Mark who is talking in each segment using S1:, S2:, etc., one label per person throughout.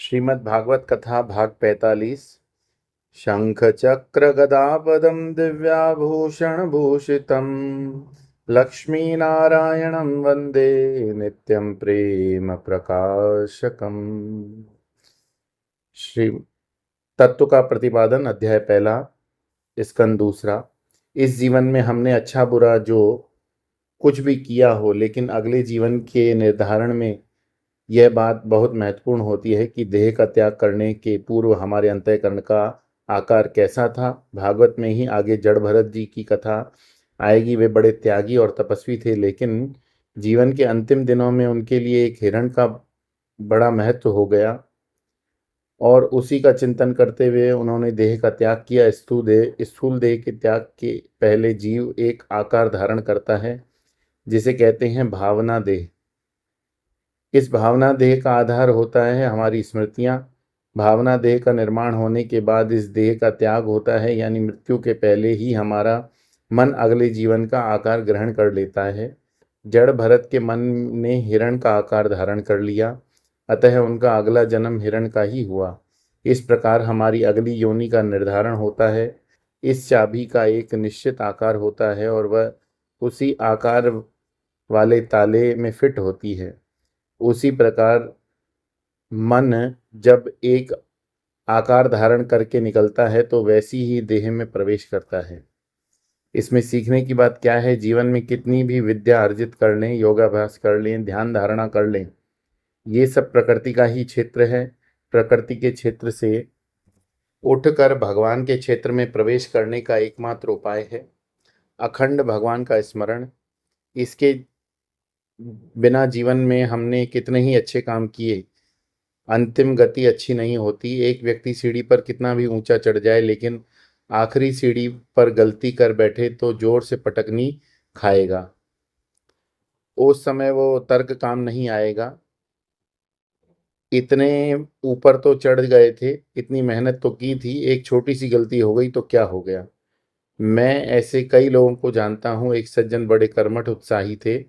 S1: श्रीमद् भागवत कथा भाग 45। शंख चक्र गदापदं दिव्याभूषण भूषितं लक्ष्मी नारायणं वंदे नित्यं प्रेम प्रकाशकम्। श्री तत्व का प्रतिपादन, अध्याय पहला, स्कंद दूसरा। इस जीवन में हमने अच्छा बुरा जो कुछ भी किया हो, लेकिन अगले जीवन के निर्धारण में यह बात बहुत महत्वपूर्ण होती है कि देह का त्याग करने के पूर्व हमारे अंतःकरण का आकार कैसा था। भागवत में ही आगे जड़ भरत जी की कथा आएगी। वे बड़े त्यागी और तपस्वी थे, लेकिन जीवन के अंतिम दिनों में उनके लिए एक हिरण का बड़ा महत्व हो गया और उसी का चिंतन करते हुए उन्होंने देह का त्याग किया। स्थूल देह के त्याग के पहले जीव एक आकार धारण करता है जिसे कहते हैं भावना देह। इस भावना देह का आधार होता है हमारी स्मृतियां। भावना देह का निर्माण होने के बाद इस देह का त्याग होता है, यानी मृत्यु के पहले ही हमारा मन अगले जीवन का आकार ग्रहण कर लेता है। जड़ भरत के मन ने हिरण का आकार धारण कर लिया, अतः उनका अगला जन्म हिरण का ही हुआ। इस प्रकार हमारी अगली योनि का निर्धारण होता है। इस चाबी का एक निश्चित आकार होता है और वह उसी आकार वाले ताले में फिट होती है। उसी प्रकार मन जब एक आकार धारण करके निकलता है तो वैसी ही देह में प्रवेश करता है। इसमें सीखने की बात क्या है? जीवन में कितनी भी विद्या अर्जित कर लें, योगाभ्यास कर लें, ध्यान धारणा कर लें, ये सब प्रकृति का ही क्षेत्र है। प्रकृति के क्षेत्र से उठकर भगवान के क्षेत्र में प्रवेश करने का एकमात्र उपाय है अखंड भगवान का स्मरण। इसके बिना जीवन में हमने कितने ही अच्छे काम किए, अंतिम गति अच्छी नहीं होती। एक व्यक्ति सीढ़ी पर कितना भी ऊंचा चढ़ जाए, लेकिन आखिरी सीढ़ी पर गलती कर बैठे तो जोर से पटकनी खाएगा। उस समय वो तर्क काम नहीं आएगा। इतने ऊपर तो चढ़ गए थे, इतनी मेहनत तो की थी, एक छोटी सी गलती हो गई तो क्या हो गया। मैं ऐसे कई लोगों को जानता हूँ। एक सज्जन बड़े कर्मठ उत्साही थे,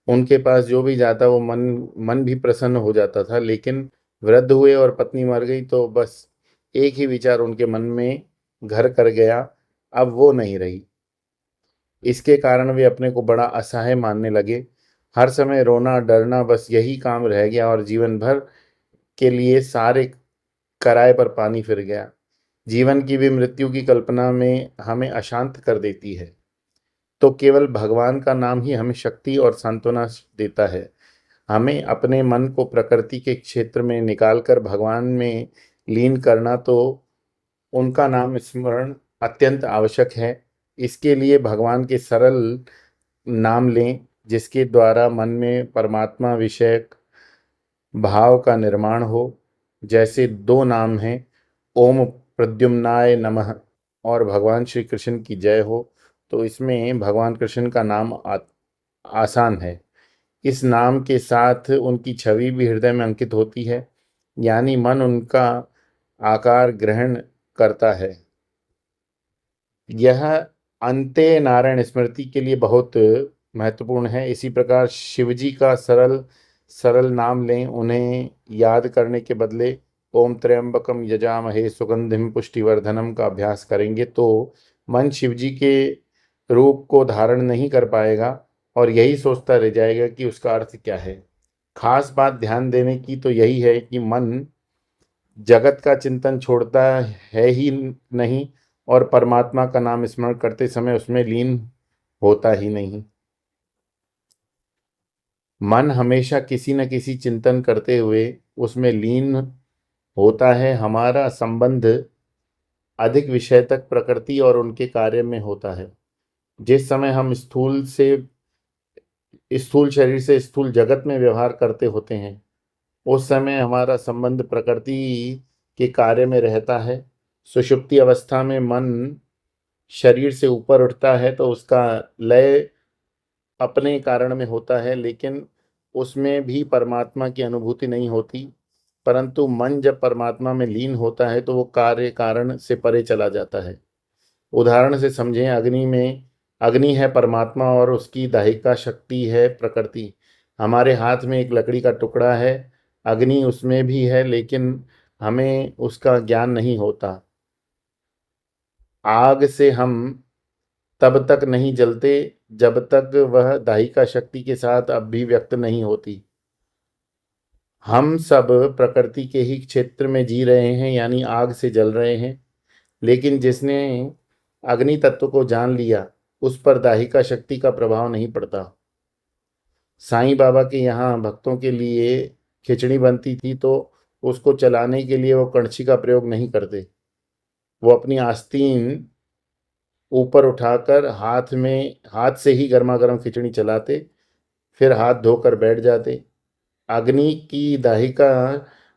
S1: उनके पास जो भी जाता वो मन मन भी प्रसन्न हो जाता था, लेकिन वृद्ध हुए और पत्नी मर गई तो बस एक ही विचार उनके मन में घर कर गया, अब वो नहीं रही। इसके कारण वे अपने को बड़ा असहाय मानने लगे। हर समय रोना डरना, बस यही काम रह गया और जीवन भर के लिए सारे कराए पर पानी फिर गया। जीवन की भी मृत्यु की कल्पना में हमें अशांत कर देती है, तो केवल भगवान का नाम ही हमें शक्ति और सांत्वना देता है। हमें अपने मन को प्रकृति के क्षेत्र में निकालकर भगवान में लीन करना, तो उनका नाम स्मरण अत्यंत आवश्यक है। इसके लिए भगवान के सरल नाम लें, जिसके द्वारा मन में परमात्मा विषयक भाव का निर्माण हो। जैसे दो नाम हैं, ओम प्रद्युम्नाय नमः और भगवान श्री कृष्ण की जय हो, तो इसमें भगवान कृष्ण का नाम आसान है। इस नाम के साथ उनकी छवि भी हृदय में अंकित होती है, यानी मन उनका आकार ग्रहण करता है। यह अंत्य नारायण स्मृति के लिए बहुत महत्वपूर्ण है। इसी प्रकार शिवजी का सरल सरल नाम लें। उन्हें याद करने के बदले ओम त्र्यंबकम यजामहे सुगंधिम पुष्टिवर्धनम का अभ्यास करेंगे तो मन शिवजी के रूप को धारण नहीं कर पाएगा और यही सोचता रह जाएगा कि उसका अर्थ क्या है। खास बात ध्यान देने की तो यही है कि मन जगत का चिंतन छोड़ता है ही नहीं और परमात्मा का नाम स्मरण करते समय उसमें लीन होता ही नहीं। मन हमेशा किसी न किसी चिंतन करते हुए उसमें लीन होता है। हमारा संबंध अधिक विषय तक प्रकृति और उनके कार्य में होता है। जिस समय हम स्थूल शरीर से स्थूल जगत में व्यवहार करते होते हैं, उस समय हमारा संबंध प्रकृति के कार्य में रहता है। सुषुप्ति अवस्था में मन शरीर से ऊपर उठता है तो उसका लय अपने कारण में होता है, लेकिन उसमें भी परमात्मा की अनुभूति नहीं होती। परंतु मन जब परमात्मा में लीन होता है तो वो कार्य कारण से परे चला जाता है। उदाहरण से समझें, अग्नि है परमात्मा और उसकी दाहिका शक्ति है प्रकृति। हमारे हाथ में एक लकड़ी का टुकड़ा है, अग्नि उसमें भी है, लेकिन हमें उसका ज्ञान नहीं होता। आग से हम तब तक नहीं जलते जब तक वह दाहिका शक्ति के साथ अभिव्यक्त नहीं होती। हम सब प्रकृति के ही क्षेत्र में जी रहे हैं, यानी आग से जल रहे हैं, लेकिन जिसने अग्नि तत्व को जान लिया उस पर दाहिका शक्ति का प्रभाव नहीं पड़ता। साईं बाबा के यहाँ भक्तों के लिए खिचड़ी बनती थी तो उसको चलाने के लिए वो कड़छी का प्रयोग नहीं करते। वो अपनी आस्तीन ऊपर उठाकर हाथ से ही गर्मा गर्म खिचड़ी चलाते, फिर हाथ धोकर बैठ जाते। अग्नि की दाहिका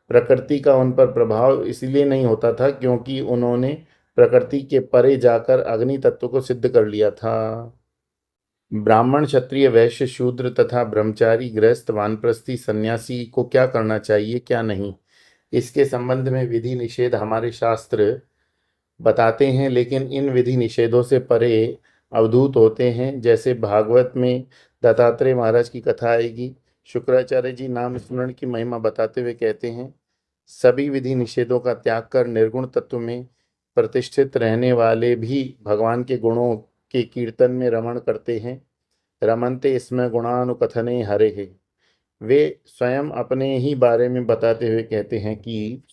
S1: प्रकृति का उन पर प्रभाव इसलिए नहीं होता था क्योंकि उन्होंने प्रकृति के परे जाकर अग्नि तत्व को सिद्ध कर लिया था। ब्राह्मण, क्षत्रिय, वैश्य, शूद्र तथा ब्रह्मचारी, गृहस्थ, वानप्रस्थी, सन्यासी को क्या करना चाहिए, क्या नहीं, इसके संबंध में विधि निषेध हमारे शास्त्र बताते हैं, लेकिन इन विधि निषेधों से परे अवधूत होते हैं। जैसे भागवत में दत्तात्रेय महाराज की कथा आएगी। शुक्राचार्य जी नाम स्मरण की महिमा बताते हुए कहते हैं, सभी विधि निषेधों का त्याग कर निर्गुण तत्व में प्रतिष्ठित रहने वाले भी भगवान के गुणों के कीर्तन में रमण करते हैं। रमनते इसमें गुणानुकथने हरे है। वे स्वयं अपने ही बारे में बताते हुए कहते हैं कि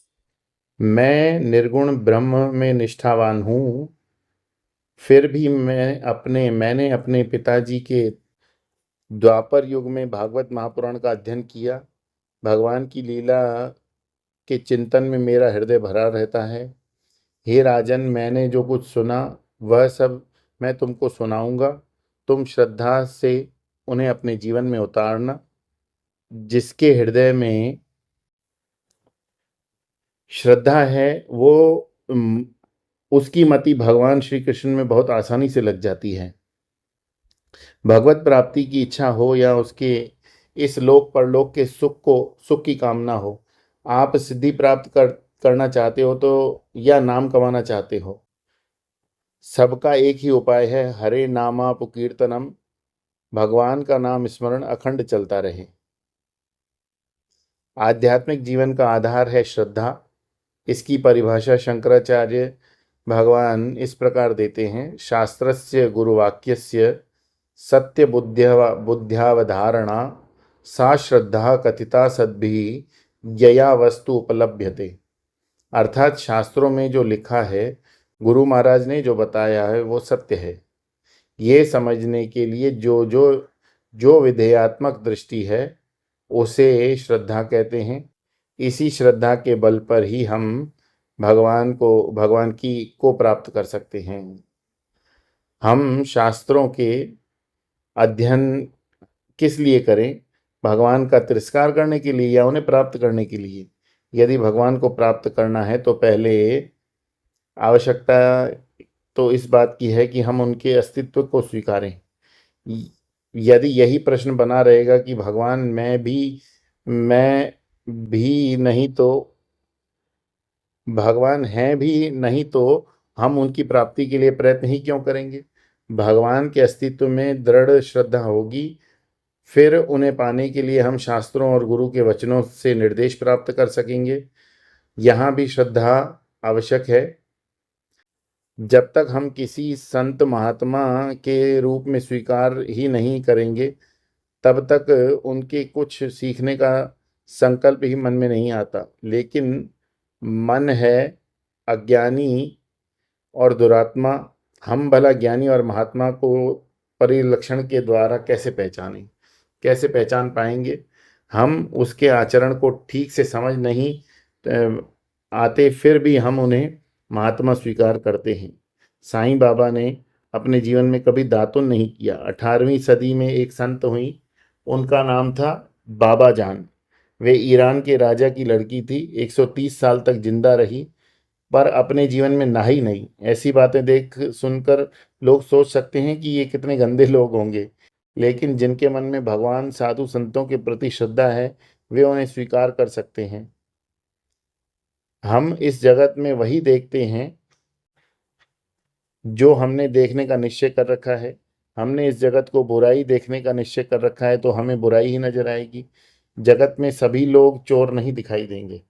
S1: मैं निर्गुण ब्रह्म में निष्ठावान हूँ, फिर भी मैंने अपने पिताजी के द्वापर युग में भागवत महापुराण का अध्ययन किया। भगवान की लीला के चिंतन में मेरा हृदय भरा रहता है। हे राजन, मैंने जो कुछ सुना वह सब मैं तुमको सुनाऊंगा। तुम श्रद्धा से उन्हें अपने जीवन में उतारना। जिसके हृदय में श्रद्धा है वो उसकी मति भगवान श्री कृष्ण में बहुत आसानी से लग जाती है। भगवत प्राप्ति की इच्छा हो या उसके इस लोक परलोक के सुख की कामना हो, आप सिद्धि प्राप्त करना चाहते हो तो या नाम कमाना चाहते हो, सबका एक ही उपाय है, हरे नामापुकीर्तनम। भगवान का नाम स्मरण अखंड चलता रहे। आध्यात्मिक जीवन का आधार है श्रद्धा। इसकी परिभाषा शंकराचार्य भगवान इस प्रकार देते हैं, शास्त्रस्य गुरुवाक्यस्य सत्य बुद्ध्यावधारणा सा श्रद्धा कथिता सद्भिः यया वस्तु उपलभ्यते। अर्थात शास्त्रों में जो लिखा है, गुरु महाराज ने जो बताया है वो सत्य है। ये समझने के लिए जो विधेयात्मक दृष्टि है उसे श्रद्धा कहते हैं। इसी श्रद्धा के बल पर ही हम भगवान को प्राप्त कर सकते हैं। हम शास्त्रों के अध्ययन किस लिए करें? भगवान का तिरस्कार करने के लिए या उन्हें प्राप्त करने के लिए? यदि भगवान को प्राप्त करना है तो पहले आवश्यकता तो इस बात की है कि हम उनके अस्तित्व को स्वीकारें। यदि यही प्रश्न बना रहेगा कि भगवान मैं भी नहीं तो भगवान हैं भी नहीं तो हम उनकी प्राप्ति के लिए प्रयत्न ही क्यों करेंगे? भगवान के अस्तित्व में दृढ़ श्रद्धा होगी, फिर उन्हें पाने के लिए हम शास्त्रों और गुरु के वचनों से निर्देश प्राप्त कर सकेंगे। यहाँ भी श्रद्धा आवश्यक है। जब तक हम किसी संत महात्मा के रूप में स्वीकार ही नहीं करेंगे, तब तक उनके कुछ सीखने का संकल्प ही मन में नहीं आता। लेकिन मन है अज्ञानी और दुरात्मा, हम भला ज्ञानी और महात्मा को परिलक्षण के द्वारा कैसे पहचान पाएंगे? हम उसके आचरण को ठीक से समझ नहीं आते, फिर भी हम उन्हें महात्मा स्वीकार करते हैं। साईं बाबा ने अपने जीवन में कभी दातुन नहीं किया। 18वीं सदी में एक संत हुई, उनका नाम था बाबा जान। वे ईरान के राजा की लड़की थी, 130 साल तक जिंदा रही, पर अपने जीवन में नहाई नहीं। ऐसी बातें देख सुनकर लोग सोच सकते हैं कि ये कितने गंदे लोग होंगे, लेकिन जिनके मन में भगवान, साधु संतों के प्रति श्रद्धा है, वे उन्हें स्वीकार कर सकते हैं। हम इस जगत में वही देखते हैं जो हमने देखने का निश्चय कर रखा है। हमने इस जगत को बुराई देखने का निश्चय कर रखा है तो हमें बुराई ही नजर आएगी। जगत में सभी लोग चोर नहीं दिखाई देंगे।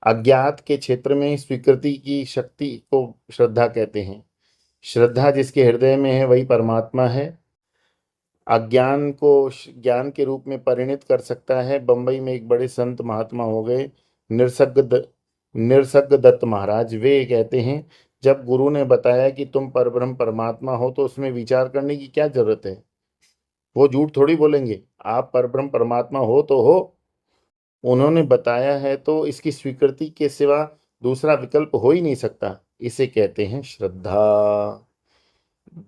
S1: अज्ञात के क्षेत्र में स्वीकृति की शक्ति को श्रद्धा कहते हैं। श्रद्धा जिसके हृदय में है वही परमात्मा है। अज्ञान को ज्ञान के रूप में परिणित कर सकता है। बंबई में एक बड़े संत महात्मा हो गए, निरसग्ग दत्त महाराज। वे कहते हैं, जब गुरु ने बताया कि तुम परब्रह्म परमात्मा हो तो उसमें विचार करने की क्या जरूरत है। वो झूठ थोड़ी बोलेंगे, आप परब्रह्म परमात्मा हो तो हो। उन्होंने बताया है तो इसकी स्वीकृति के सिवा दूसरा विकल्प हो ही नहीं सकता। इसे कहते हैं श्रद्धा,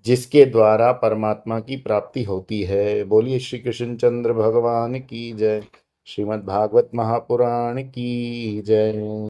S1: जिसके द्वारा परमात्मा की प्राप्ति होती है। बोलिए श्री कृष्ण चंद्र भगवान की जय। श्रीमद् भागवत महापुराण की जय।